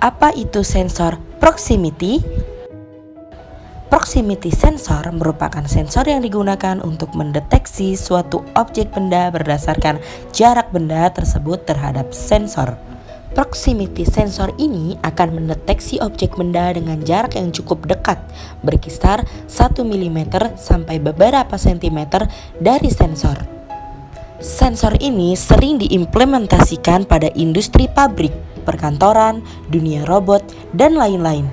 Apa itu sensor proximity? Proximity sensor merupakan sensor yang digunakan untuk mendeteksi suatu objek benda berdasarkan jarak benda tersebut terhadap sensor. Proximity sensor ini akan mendeteksi objek benda dengan jarak yang cukup dekat, berkisar 1 mm sampai beberapa sentimeter dari sensor. Sensor ini sering diimplementasikan pada industri pabrik, perkantoran, dunia robot, dan lain-lain.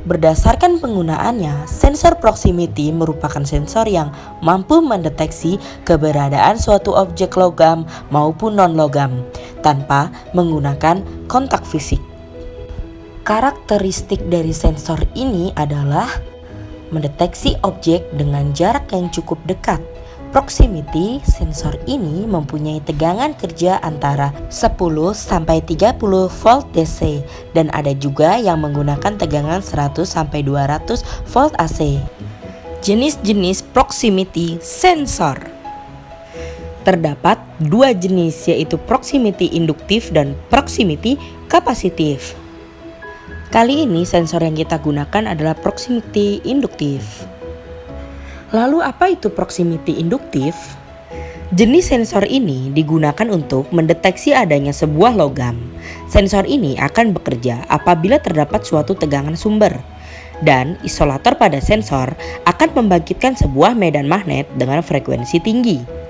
Berdasarkan penggunaannya, sensor proximity merupakan sensor yang mampu mendeteksi keberadaan suatu objek logam maupun non-logam tanpa menggunakan kontak fisik. Karakteristik dari sensor ini adalah mendeteksi objek dengan jarak yang cukup dekat. Proximity sensor ini mempunyai tegangan kerja antara 10 sampai 30 volt DC dan ada juga yang menggunakan tegangan 100 sampai 200 volt AC. Jenis-jenis proximity sensor. Terdapat dua jenis, yaitu proximity induktif dan proximity kapasitif. Kali ini sensor yang kita gunakan adalah proximity induktif. Lalu apa itu proximity induktif? Jenis sensor ini digunakan untuk mendeteksi adanya sebuah logam. Sensor ini akan bekerja apabila terdapat suatu tegangan sumber. Dan isolator pada sensor akan membangkitkan sebuah medan magnet dengan frekuensi tinggi.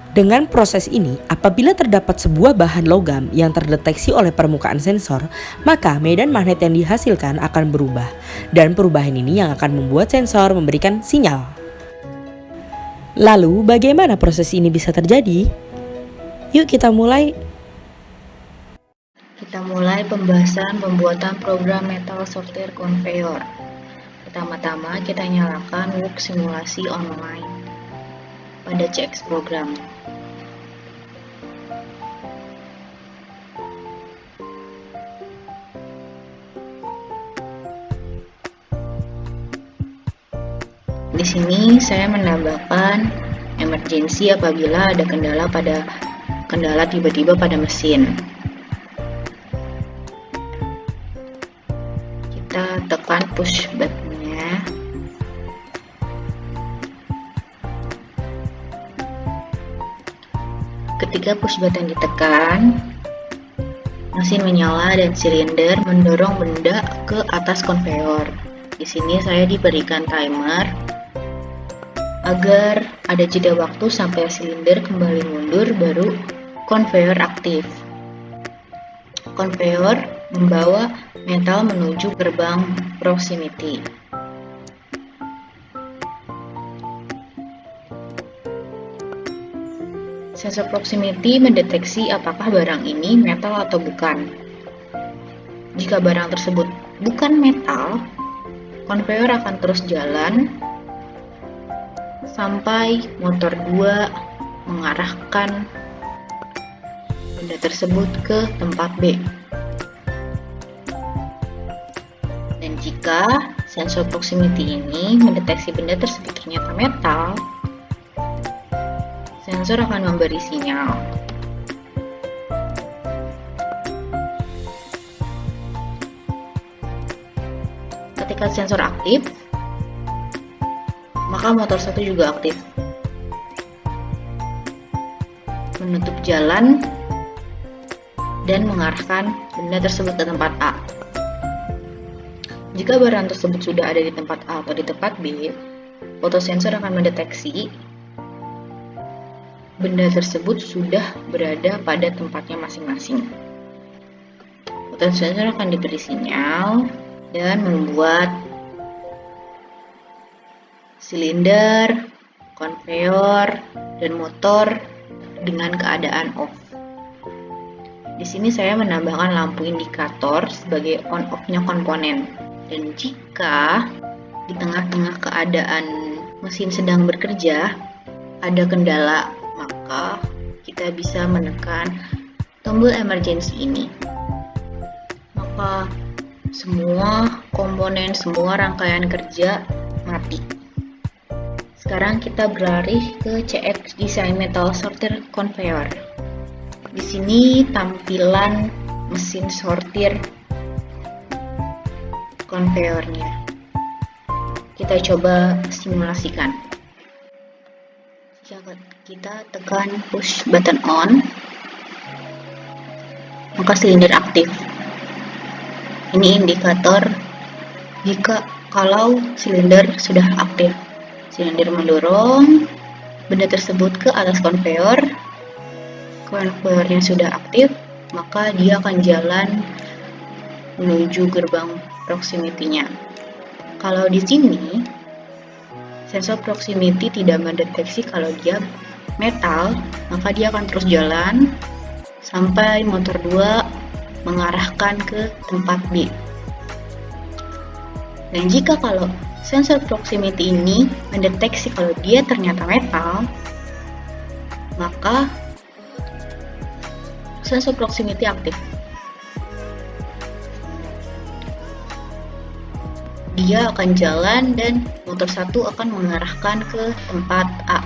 Dengan proses ini, apabila terdapat sebuah bahan logam yang terdeteksi oleh permukaan sensor, maka medan magnet yang dihasilkan akan berubah. Dan perubahan ini yang akan membuat sensor memberikan sinyal. Lalu, bagaimana proses ini bisa terjadi? Yuk kita mulai. Kita mulai pembahasan pembuatan program metal sortir conveyor. Pertama-tama kita nyalakan work simulasi online pada CX program. Di sini saya menambahkan emergency apabila ada kendala tiba-tiba pada mesin. Kita tekan push button-nya. Ketika push button ditekan, mesin menyala dan silinder mendorong benda ke atas konveyor. Di sini saya diberikan timer agar ada jeda waktu sampai silinder kembali mundur baru konveyor aktif. Konveyor membawa metal menuju gerbang proximity. Sensor proximity mendeteksi apakah barang ini metal atau bukan. Jika barang tersebut bukan metal, konveyor akan terus jalan sampai motor 2 mengarahkan benda tersebut ke tempat B. Dan jika sensor proximity ini mendeteksi benda tersebut ternyata metal, sensor akan memberi sinyal. Ketika sensor aktif, maka motor 1 juga aktif, menutup jalan dan mengarahkan benda tersebut ke tempat A. Jika barang tersebut sudah ada di tempat A atau di tempat B, fotosensor akan mendeteksi benda tersebut sudah berada pada tempatnya masing-masing. Fotosensor akan diberi sinyal dan membuat silinder, konveyor, dan motor dengan keadaan off. Di sini saya menambahkan lampu indikator sebagai on-off-nya komponen. Dan jika di tengah-tengah keadaan mesin sedang bekerja ada kendala, maka kita bisa menekan tombol emergency ini. Maka semua komponen, semua rangkaian kerja mati. Sekarang kita beralih ke CX Design Metal Sorter Conveyor. Di sini tampilan mesin sortir konveyornya. Kita coba simulasikan. Jika kita tekan push button on, maka silinder aktif. Ini indikator kalau silinder sudah aktif. Silinder mendorong benda tersebut ke atas konveyor. Konveyornya sudah aktif, maka dia akan jalan menuju gerbang proximity-nya. Kalau di sini, sensor proximity tidak mendeteksi kalau dia metal, maka dia akan terus jalan sampai motor 2 mengarahkan ke tempat B. Dan jika kalau sensor proximity ini mendeteksi kalau dia ternyata metal, maka sensor proximity aktif. Dia akan jalan dan motor 1 akan mengarahkan ke tempat A.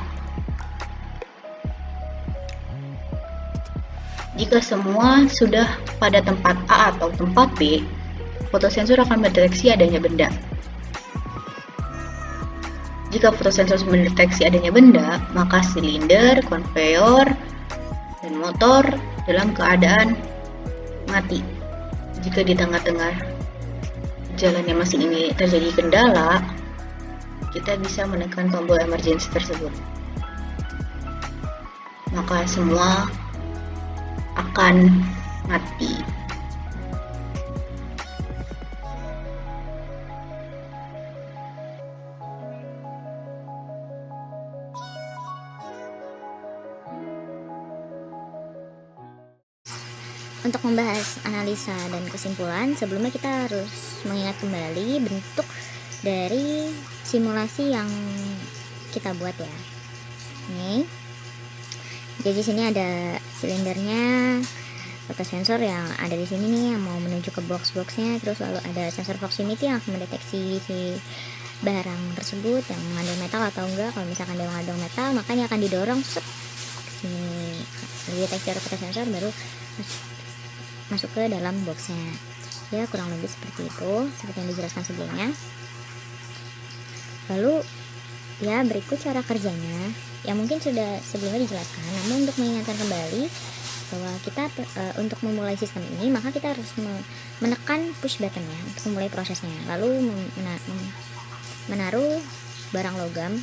Jika semua sudah pada tempat A atau tempat B, fotosensor akan mendeteksi adanya benda. Jika fotosensor mendeteksi adanya benda, maka silinder, konveyor, dan motor dalam keadaan mati. Jika di tengah-tengah jalannya mesin ini terjadi kendala, kita bisa menekan tombol emergency tersebut. Maka semua akan mati. Untuk membahas analisa dan kesimpulan, sebelumnya kita harus mengingat kembali bentuk dari simulasi yang kita buat ya. Nih, jadi sini ada silindernya, fotosensor yang ada di sini nih yang mau menuju ke box-boxnya, terus lalu ada sensor proximity yang akan mendeteksi si barang tersebut yang mengandung metal atau enggak. Kalau misalkan dia mengandung metal, makanya akan didorong ke sini, deteksi oleh fotosensor baru masuk ke dalam boxnya. Ya, kurang lebih seperti itu, seperti yang dijelaskan sebelumnya. Lalu ya, berikut cara kerjanya yang mungkin sudah sebelumnya dijelaskan, namun untuk mengingatkan kembali bahwa kita untuk memulai sistem ini, maka kita harus menekan push buttonnya untuk memulai prosesnya, lalu menaruh barang logam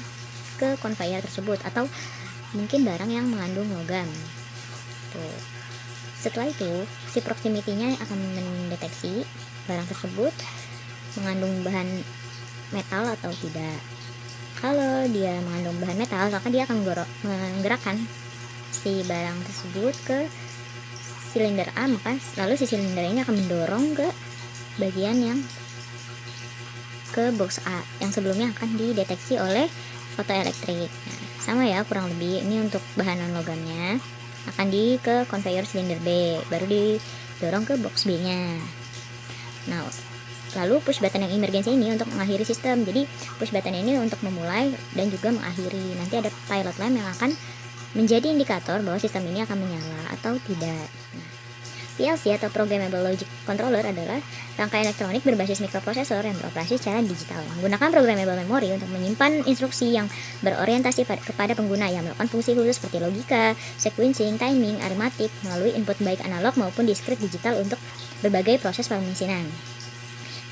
ke konveyor tersebut atau mungkin barang yang mengandung logam. Tuh. Setelah itu, si proximity-nya akan mendeteksi barang tersebut mengandung bahan metal atau tidak. Kalau dia mengandung bahan metal, maka dia akan menggerakkan si barang tersebut ke silinder A, maka lalu si silinder ini akan mendorong ke bagian yang ke box A yang sebelumnya akan dideteksi oleh fotoelektrik. Nah, sama ya kurang lebih. Ini untuk bahan non logamnya akan ke konveyor silinder B, baru didorong ke box B-nya. Nah, lalu push button yang emergency ini untuk mengakhiri sistem. Jadi push button ini untuk memulai dan juga mengakhiri. Nanti ada pilot lamp yang akan menjadi indikator bahwa sistem ini akan menyala atau tidak. Nah, PLC atau Programmable Logic Controller adalah rangkaian elektronik berbasis mikroprosesor yang beroperasi secara digital, menggunakan programmable memory untuk menyimpan instruksi yang berorientasi kepada pengguna yang melakukan fungsi khusus seperti logika, sequencing, timing, arithmetic melalui input baik analog maupun diskrit digital untuk berbagai proses pemesinan.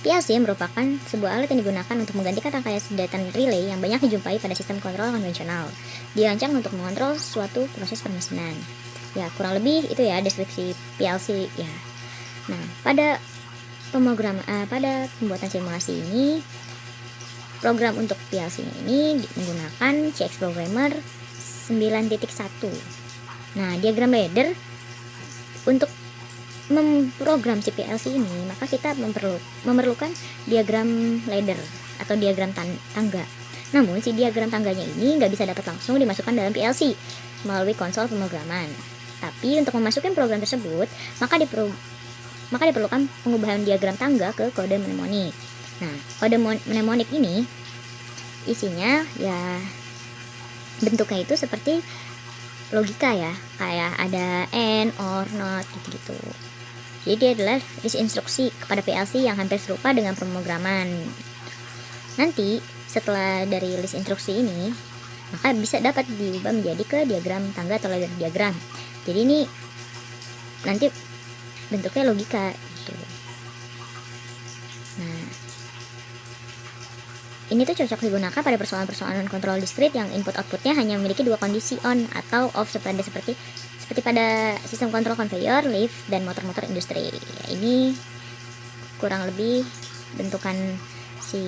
PLC merupakan sebuah alat yang digunakan untuk menggantikan rangkaian sedetan relay yang banyak dijumpai pada sistem kontrol konvensional. Dirancang untuk mengontrol suatu proses permesinan. Ya, kurang lebih itu ya deskripsi PLC ya. Nah, pada pembuatan simulasi ini, program untuk PLC ini menggunakan CX Programmer 9.1. Nah, diagram ladder untuk memprogram si PLC ini, maka kita memerlukan diagram ladder atau diagram tangga. Namun, si diagram tangganya ini nggak bisa dapat langsung dimasukkan dalam PLC melalui konsol pemrograman. Tapi untuk memasukkan program tersebut, maka diperlukan pengubahan diagram tangga ke kode mnemonik. Nah, kode mnemonik ini isinya ya bentuknya itu seperti logika ya, kayak ada and, or, not gitu-gitu. Jadi dia adalah list instruksi kepada PLC yang hampir serupa dengan pemrograman. Nanti setelah dari list instruksi ini, maka bisa dapat diubah menjadi ke diagram tangga atau ladder diagram. Jadi ini nanti bentuknya logika gitu. Nah, ini tuh cocok digunakan pada persoalan-persoalan kontrol diskrit yang input-outputnya hanya memiliki dua kondisi on atau off seperti pada sistem kontrol konveyor, lift, dan motor-motor industri. Ya, ini kurang lebih bentukan si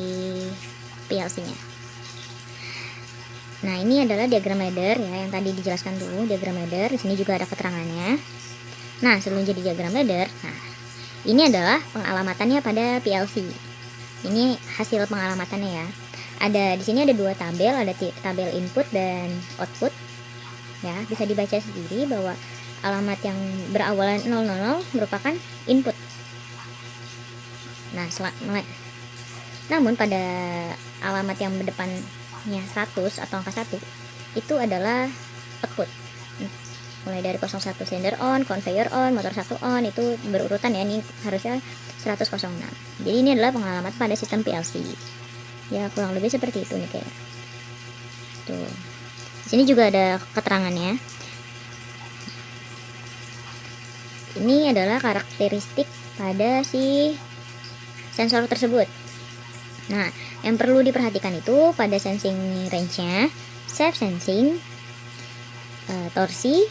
PLC-nya. Nah, ini adalah diagram ladder ya yang tadi dijelaskan dulu, diagram ladder. Di sini juga ada keterangannya. Nah, sebelum jadi diagram ladder, nah ini adalah pengalamatannya pada PLC. Ini hasil pengalamatannya ya. Di sini ada dua tabel, ada tabel input dan output. Ya, bisa dibaca sendiri bahwa alamat yang berawalan 000 merupakan input. Nah, namun pada alamat yang berdepannya 100 atau angka 1 itu adalah output. Mulai dari 01 silinder on, conveyor on, motor 1 on, itu berurutan ya. Ini harusnya 10006. Jadi ini adalah pengalaman pada sistem PLC. Ya, kurang lebih seperti itu nih kayak. Tuh. Di sini juga ada keterangannya. Ini adalah karakteristik pada si sensor tersebut. Nah, yang perlu diperhatikan itu pada sensing range-nya, safe sensing, torsi,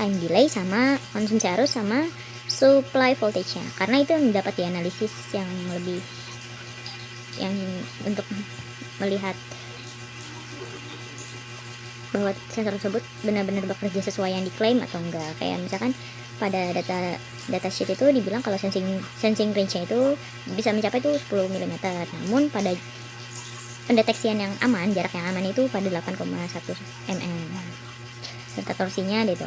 time delay, sama konsumsi arus, sama supply voltage-nya. Karena itu yang dapat dianalisis yang lebih untuk melihat bahwa sensor tersebut benar-benar bekerja sesuai yang diklaim atau enggak. Kayak misalkan pada data sheet itu dibilang kalau sensing range-nya itu bisa mencapai itu 10 mm. Namun pada pendeteksian yang aman, jarak yang aman itu pada 8,1 mm. Serta torsinya itu.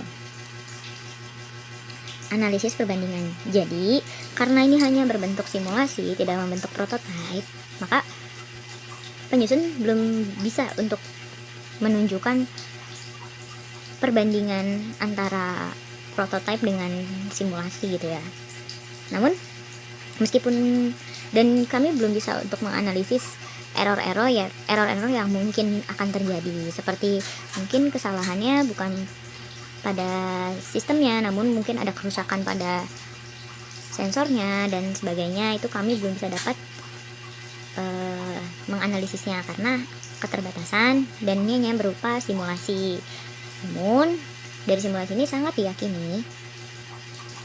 Analisis perbandingan. Jadi, karena ini hanya berbentuk simulasi, tidak membentuk prototipe, maka penyusun belum bisa untuk menunjukkan perbandingan antara prototipe dengan simulasi gitu ya. Namun meskipun dan kami belum bisa untuk menganalisis error-error yang mungkin akan terjadi, seperti mungkin kesalahannya bukan pada sistemnya, namun mungkin ada kerusakan pada sensornya dan sebagainya. Itu kami belum bisa dapat menganalisisnya karena keterbatasan dan ini hanya berupa simulasi. Namun dari simulasi ini sangat diyakini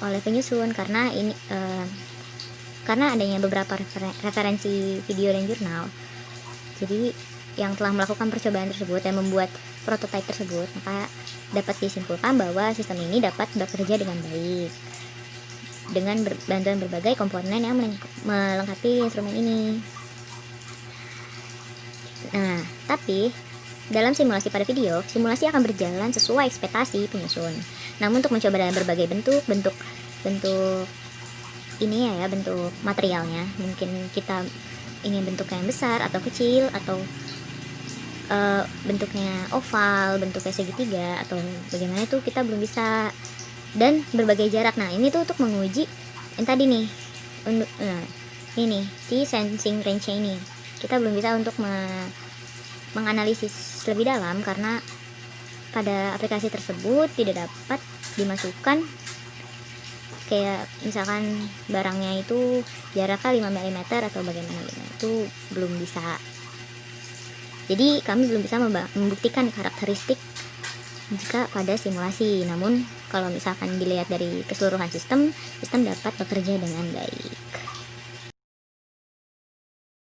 oleh penyusun karena ini karena adanya beberapa referensi video dan jurnal. Jadi yang telah melakukan percobaan tersebut dan membuat prototipe tersebut, maka dapat disimpulkan bahwa sistem ini dapat bekerja dengan baik dengan bantuan berbagai komponen yang melengkapi instrumen ini. Nah, tapi dalam simulasi pada video, simulasi akan berjalan sesuai ekspektasi penyusun. Namun untuk mencoba dalam berbagai bentuk ini ya bentuk materialnya, mungkin kita ingin bentuknya yang besar atau kecil atau bentuknya oval, bentuknya segitiga atau bagaimana, itu kita belum bisa, dan berbagai jarak. Nah, ini tuh untuk menguji yang tadi nih, ini si sensing range ini kita belum bisa untuk menganalisis lebih dalam karena pada aplikasi tersebut tidak dapat dimasukkan kayak misalkan barangnya itu jaraknya 5 mm atau bagaimana gitu. Itu belum bisa. Jadi kami belum bisa membuktikan karakteristik jika pada simulasi. Namun kalau misalkan dilihat dari keseluruhan sistem dapat bekerja dengan baik.